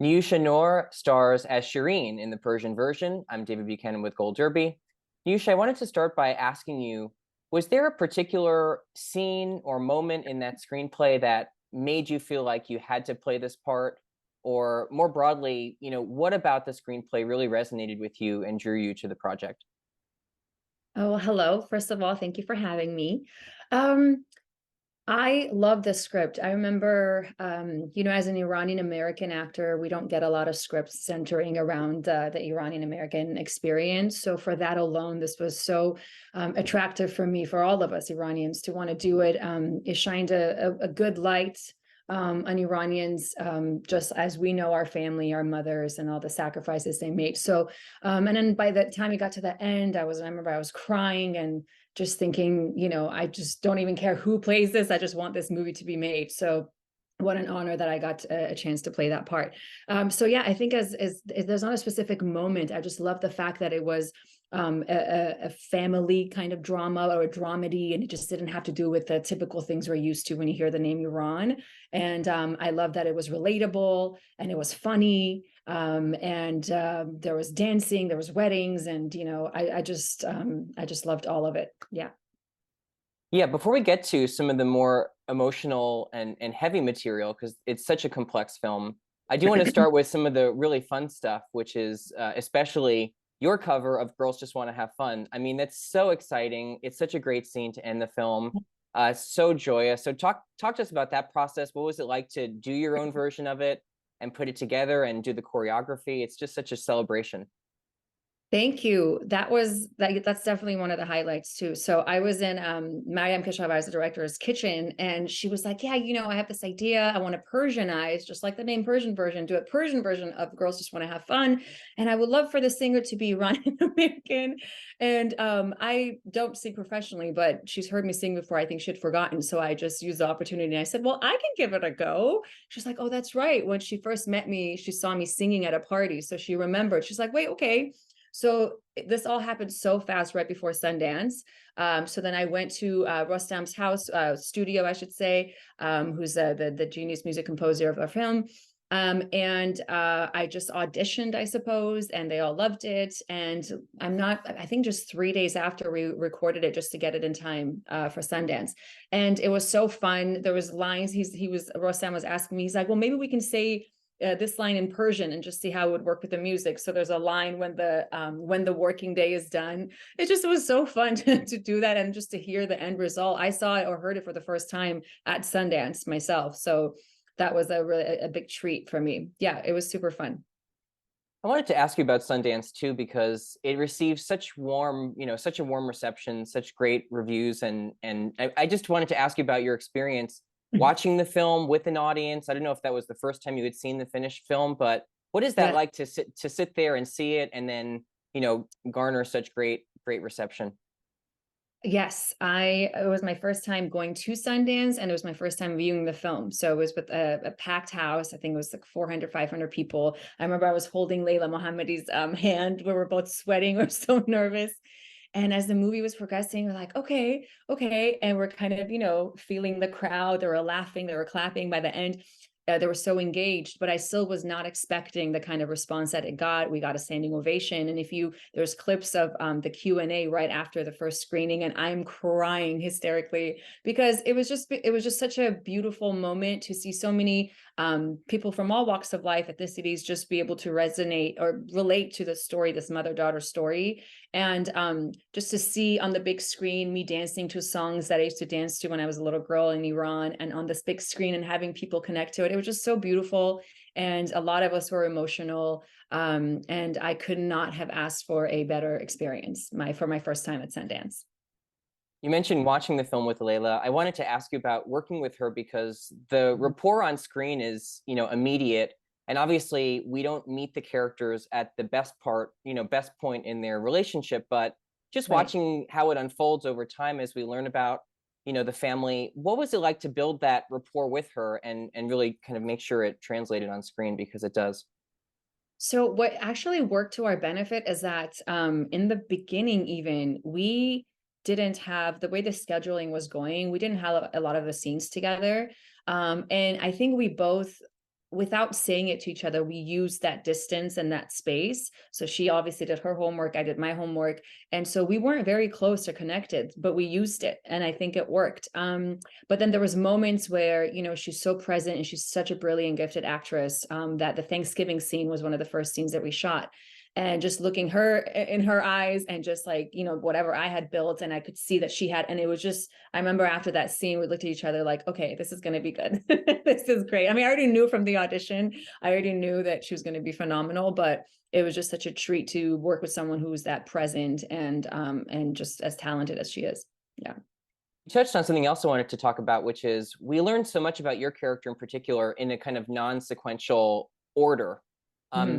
Niousha Noor stars as Shireen in the Persian version. I'm David Buchanan with Gold Derby. Niousha, I wanted to start by asking you, was there a particular scene or moment in that screenplay that made you feel like you had to play this part? Or more broadly, what about the screenplay really resonated with you and drew you to the project? Oh, hello. First of all, thank you for having me. Um, I love the script. I remember, as an Iranian American actor, we don't get a lot of scripts centering around the Iranian American experience. So for that alone, this was so attractive for me, for all of us Iranians to want to do it. It shined a good light on Iranians, just as we know our family, our mothers, and all the sacrifices they made. So, and then by the time it got to the end, I remember I was crying and just thinking, I just don't even care who plays this. I just want this movie to be made. So what an honor that I got a chance to play that part. So yeah, I think as there's not a specific moment. I just love the fact that it was a family kind of drama or a dramedy, and it just didn't have to do with the typical things we're used to when you hear the name Iran. And I love that it was relatable and it was funny. And there was dancing, there was weddings, and I just loved all of it. Yeah. Yeah, before we get to some of the more emotional and heavy material, because it's such a complex film, I do want to start with some of the really fun stuff, which is especially your cover of Girls Just Want to Have Fun. I mean, that's so exciting. It's such a great scene to end the film. So joyous. So talk to us about that process. What was it like to do your own version of it and put it together and do the choreography? It's just such a celebration. Thank you. That's definitely one of the highlights too. So I was in Mariam Keshavar's, the director's kitchen, and she was like, "Yeah, I have this idea. I want to Persianize, just like the name Persian version, do a Persian version of Girls Just Want to Have Fun, and I would love for the singer to be Iranian American." And I don't sing professionally, but she's heard me sing before. I think she'd forgotten, so I just used the opportunity. And I said, "Well, I can give it a go." She's like, "Oh, that's right. When she first met me, she saw me singing at a party, so she remembered." She's like, "Wait, okay." So this all happened so fast right before Sundance. So then I went to Rostam's house, studio, I should say, who's the genius music composer of our film. And I just auditioned, I suppose, and they all loved it. And I think just 3 days after we recorded it just to get it in time for Sundance. And it was so fun. There was lines Rostam was asking me, he's like, well, maybe we can say this line in Persian and just see how it would work with the music. So there's a line when the working day is done. It just was so fun to do that and just to hear the end result. I saw it or heard it for the first time at Sundance myself. So that was a big treat for me. Yeah, it was super fun. I wanted to ask you about Sundance too, because it received such a warm reception, such great reviews, and I just wanted to ask you about your experience watching the film with an audience. I don't know if that was the first time you had seen the finished film, but what is that Yeah. like to sit there and see it and then, garner such great reception? Yes, it was my first time going to Sundance, and it was my first time viewing the film. So it was with a packed house. I think it was like 400, 500 people. I remember I was holding Layla Mohammadi's hand. We were both sweating. We are so nervous. And as the movie was progressing, we're like, okay, okay. And we're kind of, feeling the crowd. They were laughing, they were clapping by the end. They were so engaged, but I still was not expecting the kind of response that it got. We got a standing ovation. And there's clips of the Q&A right after the first screening, and I'm crying hysterically because it was just such a beautiful moment to see so many people from all walks of life, ethnicities, just be able to resonate or relate to the story, this mother-daughter story. And just to see on the big screen me dancing to songs that I used to dance to when I was a little girl in Iran, and on this big screen and having people connect to it, it was just so beautiful. And a lot of us were emotional. And I could not have asked for a better experience for my first time at Sundance. You mentioned watching the film with Leila. I wanted to ask you about working with her because the rapport on screen is, immediate. And obviously, we don't meet the characters at the best point in their relationship, but just Right. watching how it unfolds over time as we learn about, the family. What was it like to build that rapport with her and really kind of make sure it translated on screen because it does? So what actually worked to our benefit is that in the beginning, even we didn't have the way the scheduling was going. We didn't have a lot of the scenes together, and I think we both without saying it to each other, we used that distance and that space. So she obviously did her homework, I did my homework. And so we weren't very close or connected, but we used it. And I think it worked. But then there was moments where, you know, she's so present and she's such a brilliant, gifted actress, that the Thanksgiving scene was one of the first scenes that we shot. And just looking her in her eyes and just like, you know, whatever I had built, and I could see that she had, and it was just, I remember after that scene, we looked at each other like, okay, this is going to be good. This is great. I mean, I already knew from the audition, I already knew that she was going to be phenomenal, but it was just such a treat to work with someone who's that present and just as talented as she is. Yeah. You touched on something else I wanted to talk about, which is we learned so much about your character in particular in a kind of non-sequential order.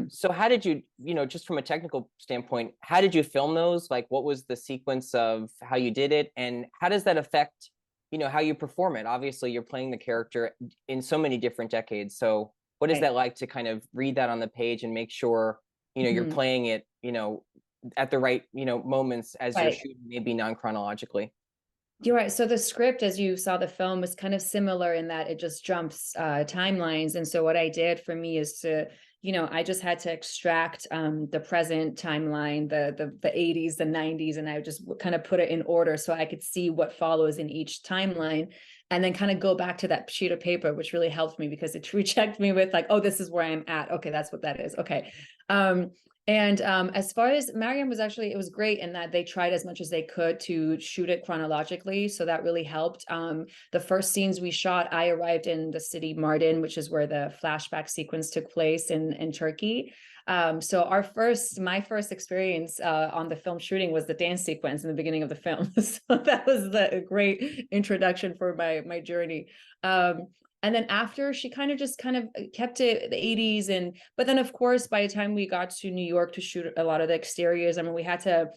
So how did you, you know, just from a technical standpoint, how did you film those? Like, what was the sequence of how you did it? And how does that affect, you know, how you perform it? Obviously, you're playing the character in so many different decades. So what is Right. that like to kind of read that on the page and make sure, you know, you're playing it, you know, at the right, you know, moments as you're Right. shooting, maybe non-chronologically? You're right. So the script, as you saw the film, was kind of similar in that it just jumps timelines. And so what I did for me is to, you know, I just had to extract the present timeline, the 80s, the 90s, and I would just kind of put it in order so I could see what follows in each timeline. And then kind of go back to that sheet of paper, which really helped me because it rechecked me with like, oh, this is where I'm at. Okay, that's what that is. Okay. And as far as Mariam was actually, it was great in that they tried as much as they could to shoot it chronologically. So that really helped. The first scenes we shot, I arrived in the city Mardin, which is where the flashback sequence took place in Turkey. So my first experience on the film shooting was the dance sequence in the beginning of the film. So that was a great introduction for my journey. And then after, she kind of kept it the 80s, but then of course by the time we got to New York to shoot a lot of the exteriors, I mean, we had to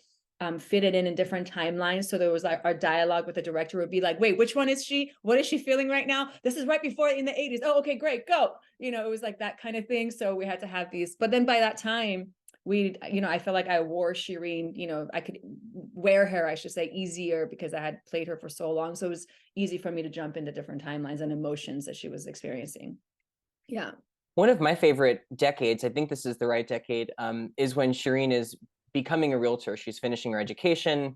fit it in different timelines. So there was like our dialogue with the director would be like, wait, which one is she? What is she feeling right now? This is right before in the 80s. Oh, okay, great, go. You know, it was like that kind of thing. So we had to have these, but then by that time, you know, I felt like I wore Shireen, you know, I could wear her, I should say, easier because I had played her for so long. So it was easy for me to jump into different timelines and emotions that she was experiencing. Yeah. One of my favorite decades, I think this is the right decade, is when Shireen is becoming a realtor. She's finishing her education,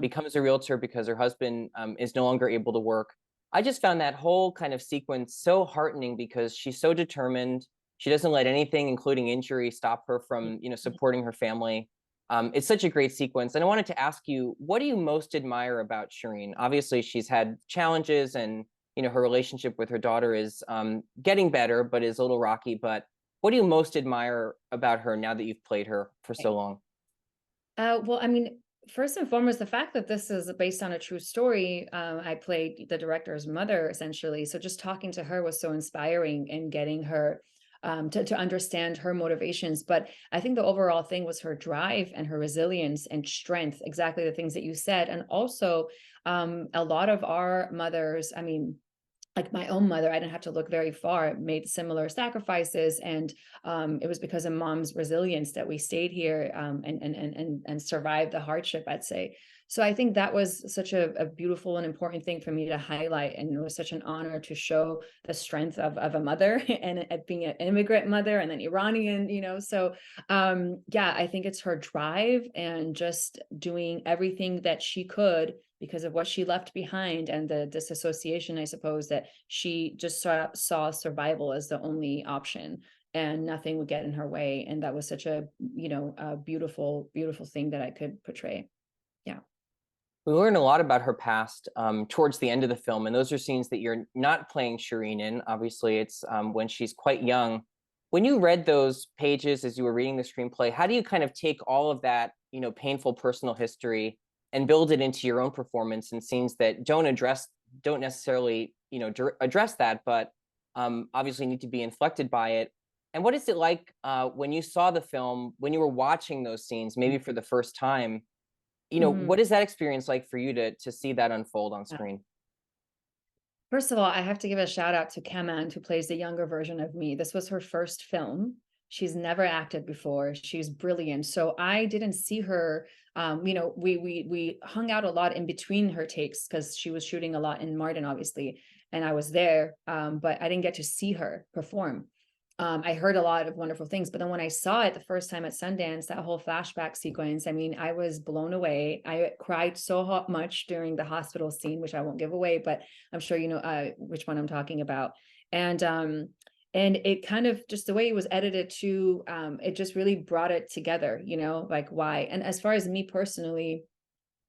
becomes a realtor because her husband is no longer able to work. I just found that whole kind of sequence so heartening because she's so determined. She doesn't let anything, including injury, stop her from, you know, supporting her family. It's such a great sequence. And I wanted to ask you, what do you most admire about Shireen? Obviously, she's had challenges and, you know, her relationship with her daughter is getting better, but is a little rocky. But what do you most admire about her now that you've played her for so long? Well, I mean, first and foremost, the fact that this is based on a true story. I played the director's mother, essentially. So just talking to her was so inspiring and getting her to understand her motivations. But I think the overall thing was her drive and her resilience and strength, exactly the things that you said. And also, a lot of our mothers, I mean, like my own mother, I didn't have to look very far, made similar sacrifices. And it was because of mom's resilience that we stayed here and survived the hardship, I'd say. So I think that was such a beautiful and important thing for me to highlight. And it was such an honor to show the strength of a mother and being an immigrant mother and then Iranian, you know. So yeah, I think it's her drive and just doing everything that she could because of what she left behind and the disassociation, I suppose, that she just saw survival as the only option and nothing would get in her way. And that was such a, you know, a beautiful, beautiful thing that I could portray. Yeah. We learn a lot about her past towards the end of the film, and those are scenes that you're not playing Shireen in. Obviously, it's when she's quite young. When you read those pages as you were reading the screenplay, how do you kind of take all of that, you know, painful personal history and build it into your own performance in scenes that don't necessarily, you know, address that, but obviously need to be inflected by it? And what is it like when you saw the film, when you were watching those scenes, maybe for the first time? You know, Mhm. what is that experience like for you to see that unfold on Yeah. screen? First of all, I have to give a shout out to Keman, who plays the younger version of me. This was her first film. She's never acted before. She's brilliant. So I didn't see her. You know, we hung out a lot in between her takes because she was shooting a lot in Martin, obviously, and I was there, but I didn't get to see her perform. I heard a lot of wonderful things, but then when I saw it the first time at Sundance, that whole flashback sequence, I mean, I was blown away. I cried so much during the hospital scene, which I won't give away, but I'm sure you know which one I'm talking about. And it kind of just the way it was edited too, it just really brought it together, you know, like why. And as far as me personally,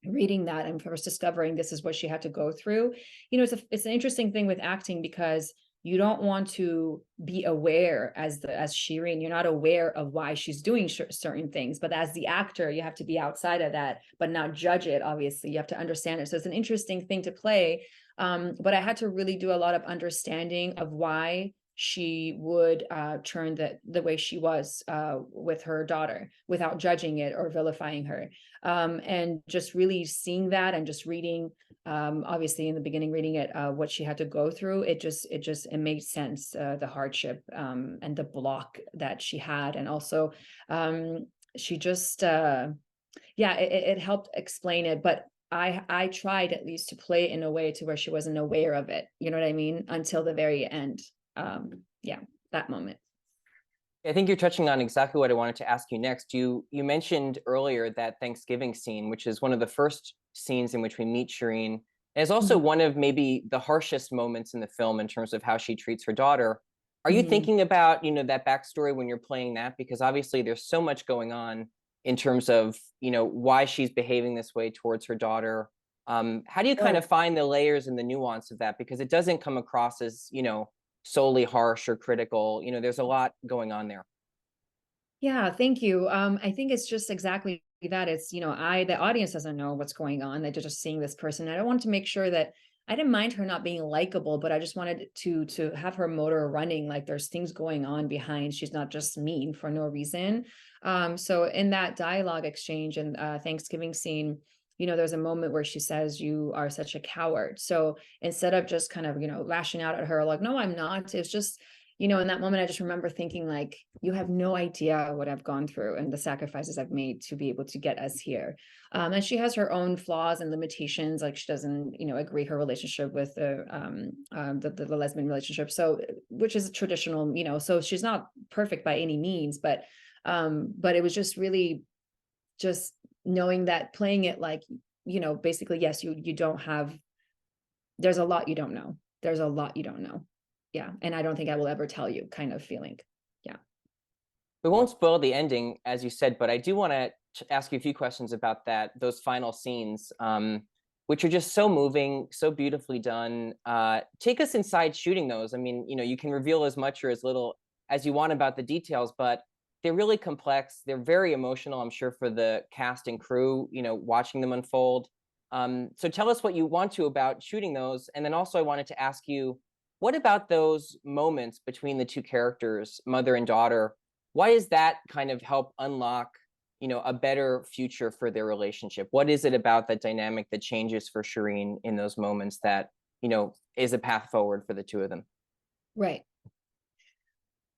reading that and first discovering this is what she had to go through, you know, it's an interesting thing with acting because you don't want to be aware as Shireen, you're not aware of why she's doing certain things, but as the actor you have to be outside of that but not judge it. Obviously you have to understand it, so it's an interesting thing to play. But I had to really do a lot of understanding of why she would turn the way she was with her daughter without judging it or vilifying her, and just really seeing that and just reading, obviously in the beginning reading it, what she had to go through, it made sense, the hardship, and the block that she had, and also she just yeah, it helped explain it, but I tried at least to play it in a way to where she wasn't aware of it, you know what I mean, until the very end. Yeah, that moment. I think you're touching on exactly what I wanted to ask you next. You mentioned earlier that Thanksgiving scene, which is one of the first scenes in which we meet Shireen, and is also one of maybe the harshest moments in the film in terms of how she treats her daughter. Are you thinking about, you know, that backstory when you're playing that? Because obviously there's so much going on in terms of, you know, why she's behaving this way towards her daughter. How do you kind of find the layers and the nuance of that? Because it doesn't come across as, you know, solely harsh or critical. You know, there's a lot going on there. Yeah, thank you. I think it's just exactly that. It's, you know, the audience doesn't know what's going on. They're just seeing this person. And I wanted to make sure that I didn't mind her not being likable, but I just wanted to have her motor running, like there's things going on behind. She's not just mean for no reason. So in that dialogue exchange and Thanksgiving scene, you know, there's a moment where she says, "You are such a coward." So instead of just kind of, you know, lashing out at her, like, "No, I'm not." It's just, you know, in that moment, I just remember thinking, like, you have no idea what I've gone through and the sacrifices I've made to be able to get us here. And she has her own flaws and limitations. Like she doesn't, you know, agree her relationship with the lesbian relationship. So, which is traditional, you know, so she's not perfect by any means, but it was just really just knowing that playing it like, you know, basically, yes, you don't have, there's a lot you don't know. There's a lot you don't know. Yeah, and I don't think I will ever tell you kind of feeling. Yeah. We won't spoil the ending, as you said, but I do want to ask you a few questions about those final scenes, which are just so moving, so beautifully done. Take us inside shooting those. I mean, you know, you can reveal as much or as little as you want about the details, but they're really complex. They're very emotional, I'm sure, for the cast and crew, you know, watching them unfold. So tell us what you want to about shooting those. And then also I wanted to ask you, what about those moments between the two characters, mother and daughter? Why does that kind of help unlock, you know, a better future for their relationship? What is it about that dynamic that changes for Shireen in those moments that, you know, is a path forward for the two of them? Right.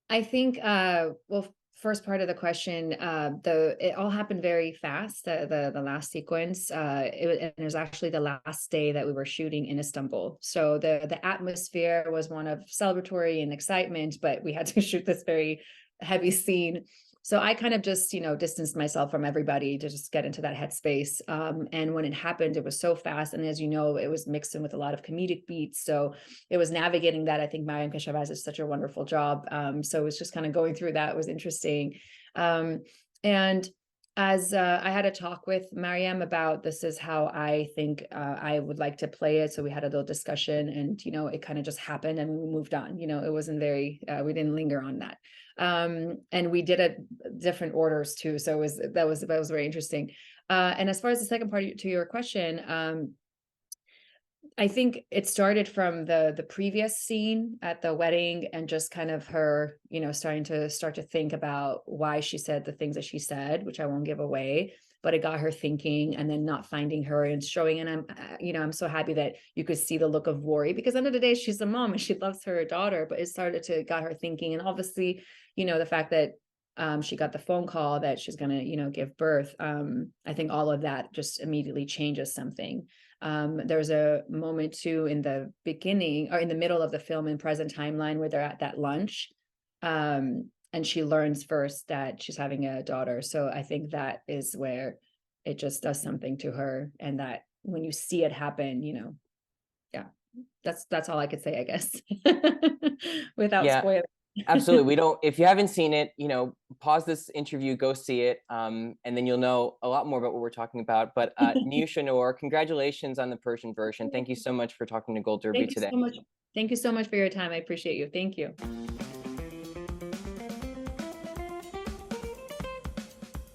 I think well, first part of the question, it all happened very fast, the last sequence. And it was actually the last day that we were shooting in Istanbul. So the atmosphere was one of celebratory and excitement, but we had to shoot this very heavy scene. So I kind of just, you know, distanced myself from everybody to just get into that headspace. And when it happened, it was so fast. And as you know, it was mixed in with a lot of comedic beats. So it was navigating that. I think Mariam Keshavaz did such a wonderful job. So it was just kind of going through that. It was interesting. And as I had a talk with Mariam about this is how I think I would like to play it. So we had a little discussion and, you know, it kind of just happened and we moved on. You know, it wasn't very, we didn't linger on that. And we did it different orders too. So that was very interesting. And as far as the second part to your question, I think it started from the previous scene at the wedding and just kind of her, you know, starting to think about why she said the things that she said, which I won't give away, but it got her thinking and then not finding her and showing. And I'm, you know, I'm so happy that you could see the look of worry because at the end of the day, she's a mom and she loves her daughter, but it started to got her thinking. And obviously, you know, the fact that she got the phone call that she's going to, you know, give birth. I think all of that just immediately changes something. There's a moment too in the beginning or in the middle of the film in present timeline where they're at that lunch And she learns first that she's having a daughter. So I think that is where it just does something to her. And that when you see it happen, you know, yeah, that's all I could say, I guess, without Yeah, spoiling. absolutely. We don't, if you haven't seen it, you know, pause this interview, go see it, and then you'll know a lot more about what we're talking about. But Niousha Noor, congratulations on the Persian version. Thank you so much for talking to Gold Derby Thank you today. so much. Thank you so much for your time. I appreciate you. Thank you.